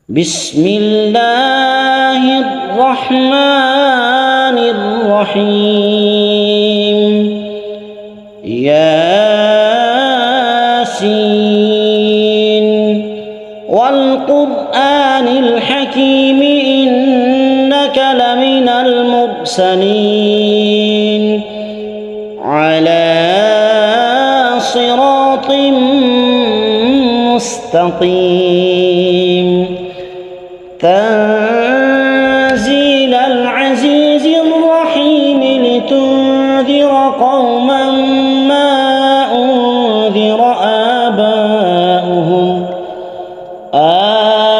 بسم الله الرحمن الرحيم. ياسين والقرآن الحكيم إنك لمن المرسلين على صراط مستقيم. تنزيل العزيز الرحيم لتنذر قوما ما أنذر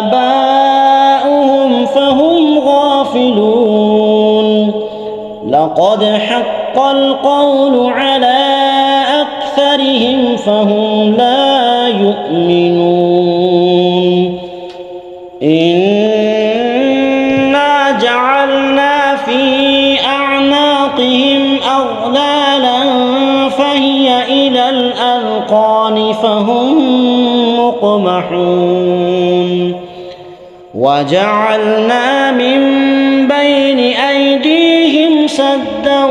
آباؤهم فهم غافلون. لقد حق القول على أكثرهم فهم لا يؤمنون. إنا جعلنا في أعناقهم أغلالا فهي إلى الأذقان فهم مقمحون. وجعلنا من بين أيديهم سدا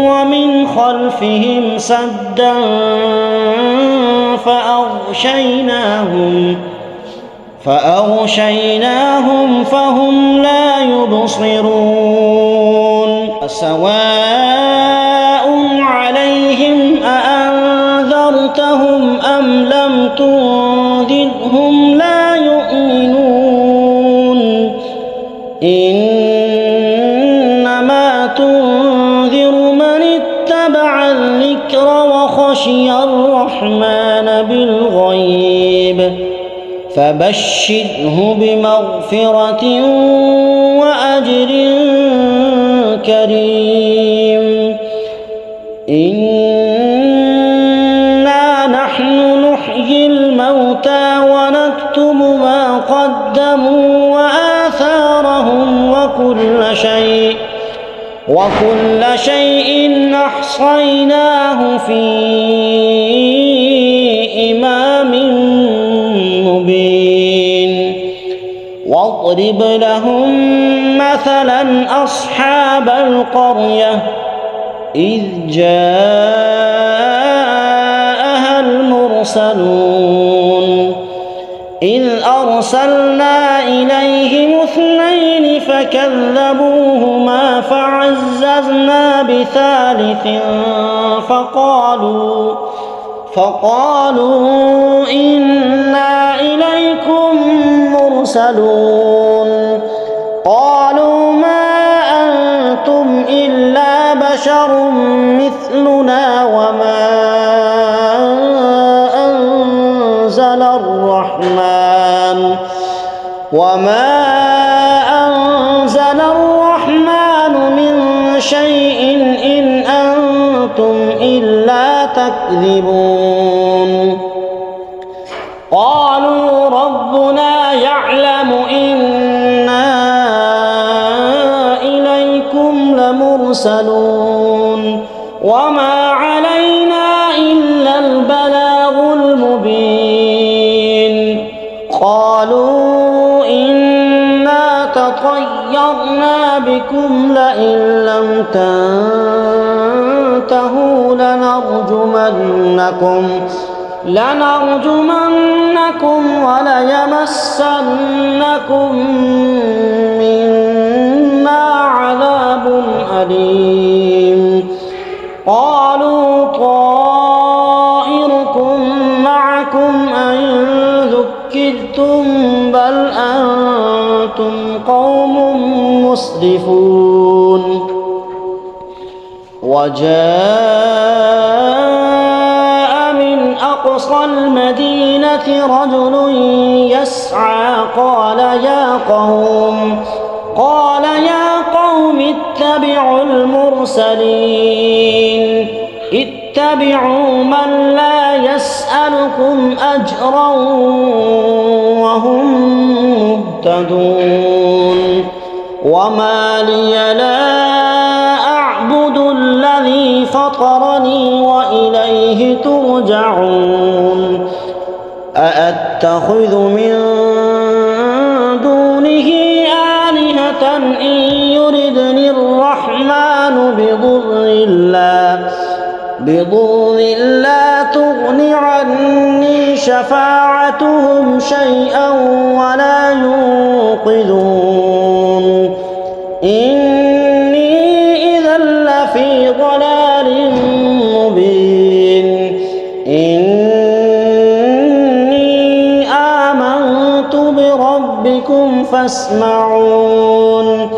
ومن خلفهم سدا فأغشيناهم فهم لا يبصرون. سواء عليهم أأنذرتهم أم لم تنذرهم لا يؤمنون. إنما تنذر من اتبع الذكر وخشي الرحمن بالغيب فبشره بمغفرة وأجر كريم. إنا نحن نحيي الموتى ونكتب ما قدموا وآثارهم وكل شيء أحصيناه في إمام مبين. واضرب لهم مثلا أصحاب القرية إذ جاءها المرسلون إذ أرسلنا إليهم 2 فكذبوهما فعززنا بثالث فقالوا إنا إليكم مرسلون. قالوا ما أنتم إلا بشر مثلنا وما أنزل الرحمن من شيء إن أنتم إلا تكذبون. قالوا ربنا يعلم إنا إليكم لمرسلون وما علينا إلا البلاغ المبين. قالوا إنا تطيرنا بكم لئن لم تنتهوا لنرجمنكم وليمسنكم منا عذاب أليم. قالوا طائركم معكم أئن ذكرتم بل أنتم قوم مسرفون. وجاء من أقصى المدينة رجل يسعى قال يا قوم اتبعوا المرسلين اتبعوا من لا يسألكم أجرا وهم مهتدون. وما لي لا أعبد الذي فطرني وإليه ترجعون. أأتخذ من بضر لا تغن عني شفاعتهم شيئا ولا ينقذون إني إذا لفي ضلال مبين إني آمنت بربكم فاسمعون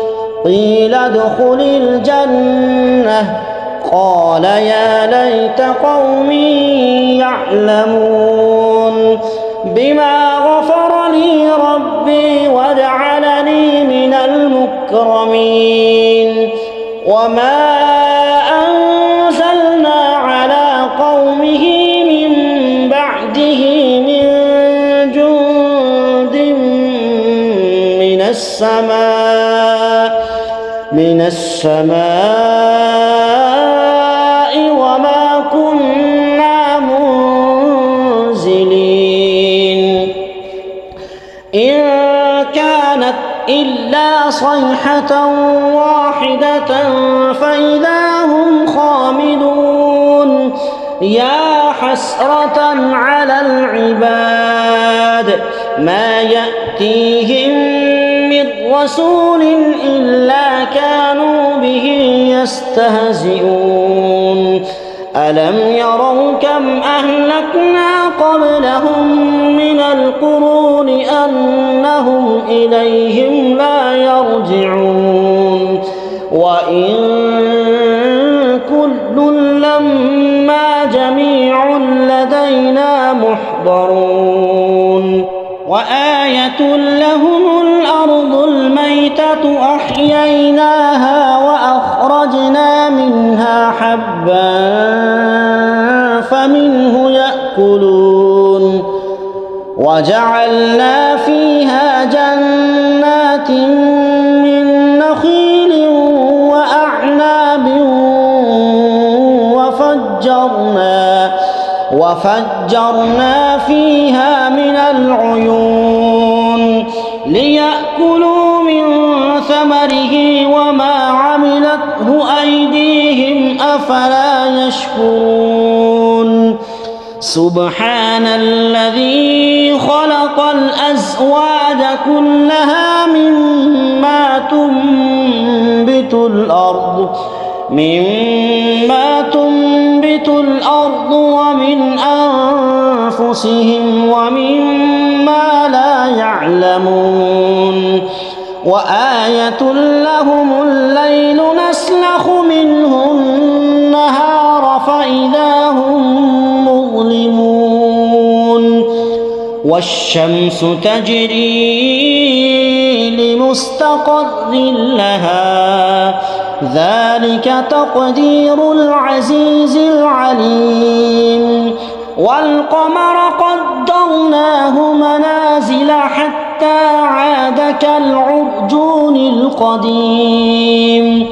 قيل ادخل الجنة قال يا ليت قومي يعلمون بما غفر لي ربي وجعلني من المكرمين وما أنزلنا على قومه من بعده من جند من السماء وما كنا منزلين إن كانت إلا صيحة واحدة فإذا هم خامدون يا حسرة على العباد ما يأتيهم من رسول إلا كانوا به يستهزئون ألم يروا كم أهلكنا قبلهم من القرون أنهم إليهم لا يرجعون وإن كل لما جميع لدينا محضرون وآية لهم الأرض الميتة أحييناها وأخرجنا منها حبا فمنه يأكلون وجعلنا فيها جنات من نخيل وأعناب وفجرنا فيها من العيون ليأكلوا من ثمره وما عملته أيديهم أفلا يشكرون سبحان الذي خلق الأزواج كلها مما تنبت الأرض ومن أنفسهم ومما لا يعلمون وآية لهم الليل نسلخ منه النهار فإذا هم مظلمون والشمس تجري لمستقر لها ذلك تقدير العزيز العليم والقمر قدرناه منازل حتى عاد كالعرجون القديم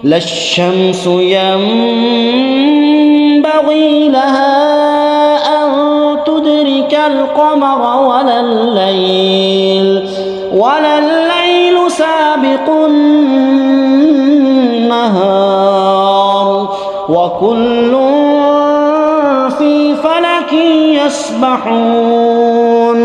لا الشمس ينبغي لها أن تدرك القمر ولا الليل سابق النهار وكل في فلك يسبحون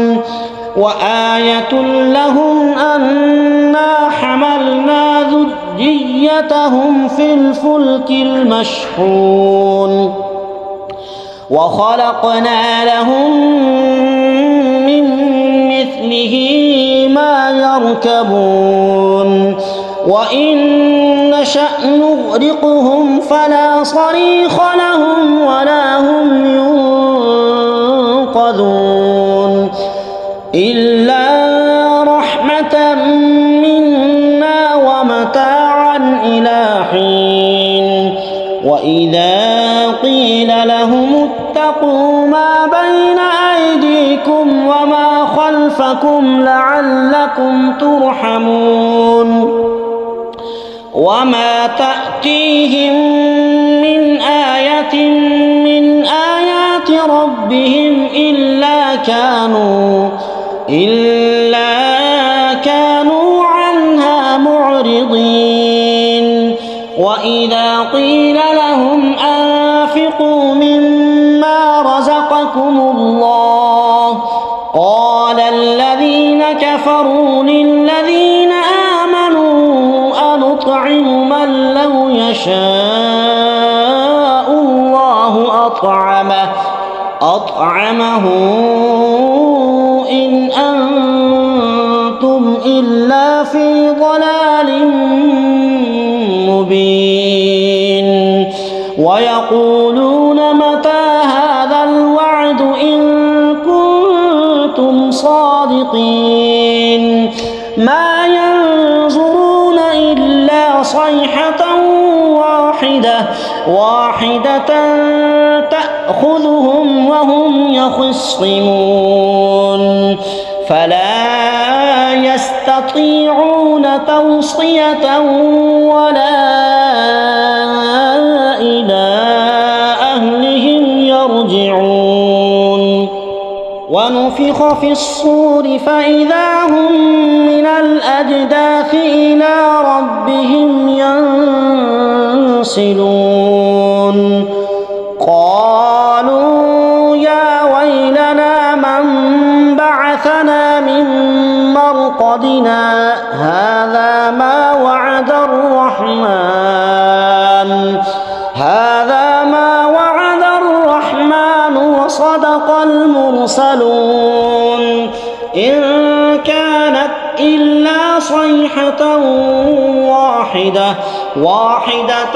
وآية لهم أنا حملنا ذريتهم في الفلك المشحون وخلقنا لهم من مثله ما يركبون وإن نشأ نغرقهم فلا صريخ لهم ولا هم ينقذون إلا رحمة منا ومتاعا إلى حين وإذا قيل لهم اتقوا ما بين أيديكم وما خلفكم لعلكم ترحمون وما تأتيهم من آية من آيات ربهم إلا كانوا عنها معرضين وإذا قيل لهم أنفقوا كفروا للذين آمنوا أنطعم من لو يشاء الله أطعمه إن أنتم إلا في ضلال مبين ويقولون متى هذا الوعد إن كنتم صادقين ما ينظرون إلا صيحة واحدة تأخذهم وهم يخصمون فلا يستطيعون توصية ولا إلى أهلهم يرجعون ونفخ في الصور فإذا هم من الأجداث إلى ربهم ينسلون قالوا يا ويلنا من بعثنا من مرقدنا هذا ما وعد الرحمن وصدق المرسلون إن كانت إلا صيحة واحدة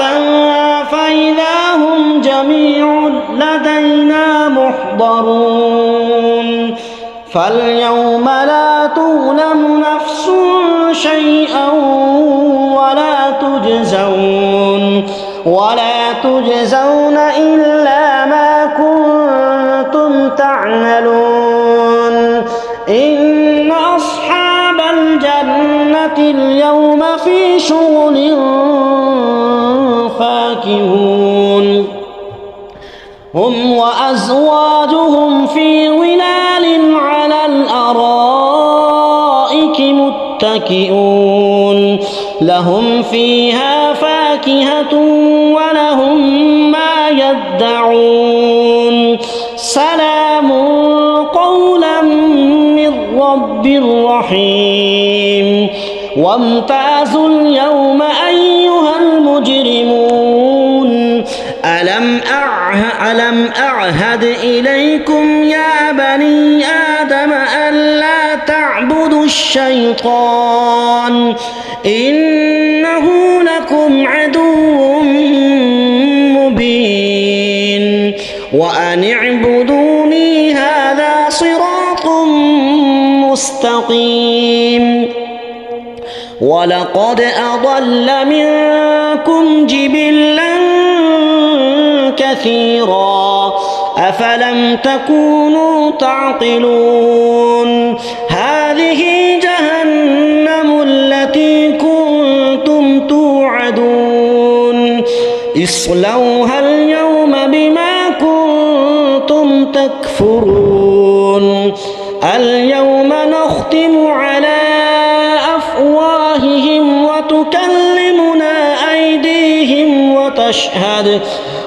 فإذا هم جميع لدينا محضرون فاليوم لا تظلم نفس شيئا ولا تجزون إلا ما كنتم تعملون إن أصحاب الجنة اليوم في شغل فاكهون هم وأزواجهم في ظلال على الأرائك متكئون لهم فيها فاكهة ولهم ما يدعون سلام قولا من رب رحيم وامتازوا اليوم أيها المجرمون ألم أعهد إليكم يا بني آدم ألا تعبدوا الشيطان إنه لكم عدو مبين وأن اعبدوني هذا صراط مستقيم ولقد أضل منكم جبلا كثيرا أفلم تكونوا تعقلون هذه جهنم التي كنتم توعدون اصلوها اليوم بما كنتم تكفرون اليوم نختم على أفواههم وتكلمنا أيديهم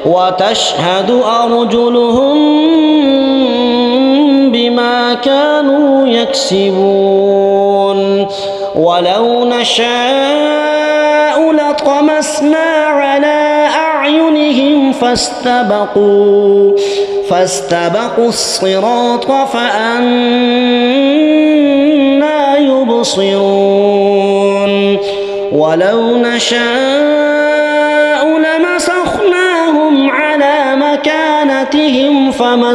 وتشهد أرجلهم بما كانوا يكسبون ولو نشاء لطمسنا على أعينهم فاستبقوا الصراط فأنى يبصرون ولو نشاء لمسخناهم على مكانتهم فما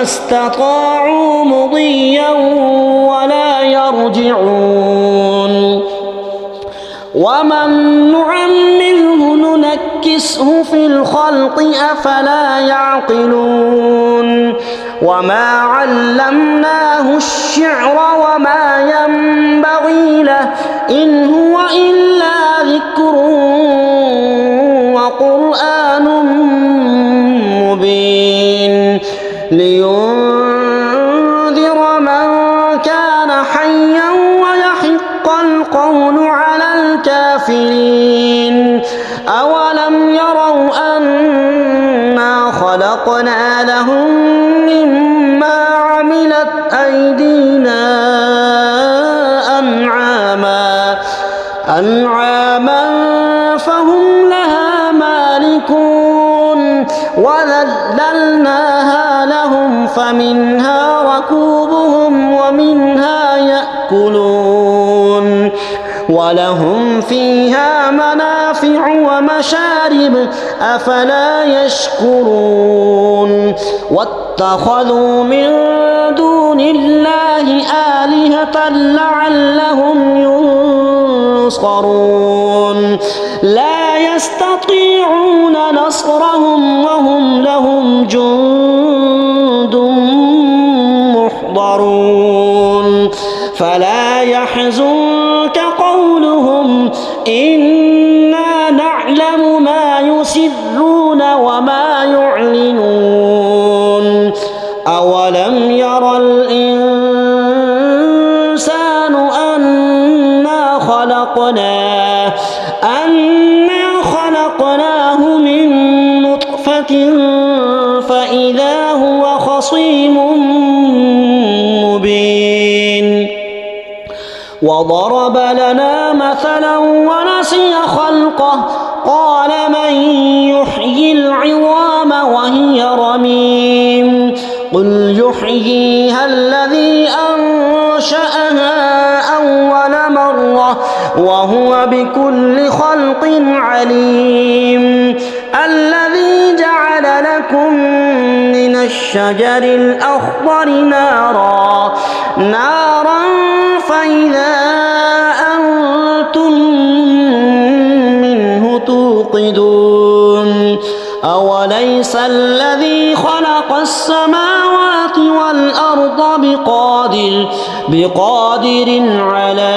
استطاعوا مضيا ولا يرجعون ومن نعمره ننكسه في الخلق أفلا يعقلون وما علمناه الشعر وما ينبغي له إن هو إلا ذكر وقرآن مبين لينذر من كان حيا ويحق القول على الكافرين أولم يروا أنا خلقنا لهم مما عملت أيدينا أنعاما فهم لها مالكون وذللناها لهم فمنها ركوبهم ومنها يأكلون ولهم فيها منافع ومشارب أفلا يشكرون واتخذوا من دون الله آلهة لعلهم ينصرون لا يستطيعون نصرهم وهم لهم جند محضرون فلا يحزنك قولهم إنا نعلم ما يسرون وما يعلنون أولم ير الإنسان أنا خلقناه من نطفة فإذا هو خصيم مبين وضرب لنا مثلا ونسي خلقه قال من يحيي العظام وهي رميم قل يحييها الذي أنشأها أول مرة وهو بكل خلق عليم الذي جعل لكم من الشجر الأخضر نارا فإذا أنتم منه توقدون أوليس الذي خلق السماوات والأرض بقادر على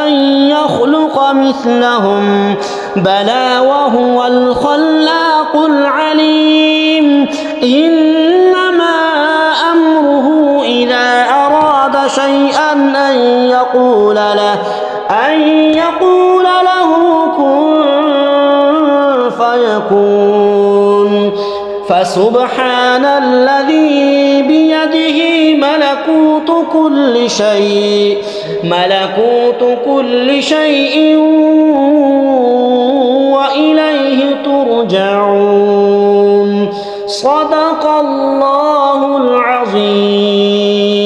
أن يخلق مثلهم بلى وهو الخلاق العليم إنما أمره إذا أراد شيئا أن يقول له كن فيكون فسبحان الذي بيده ملكوت كل شيء وإليه ترجعون صدق الله العظيم.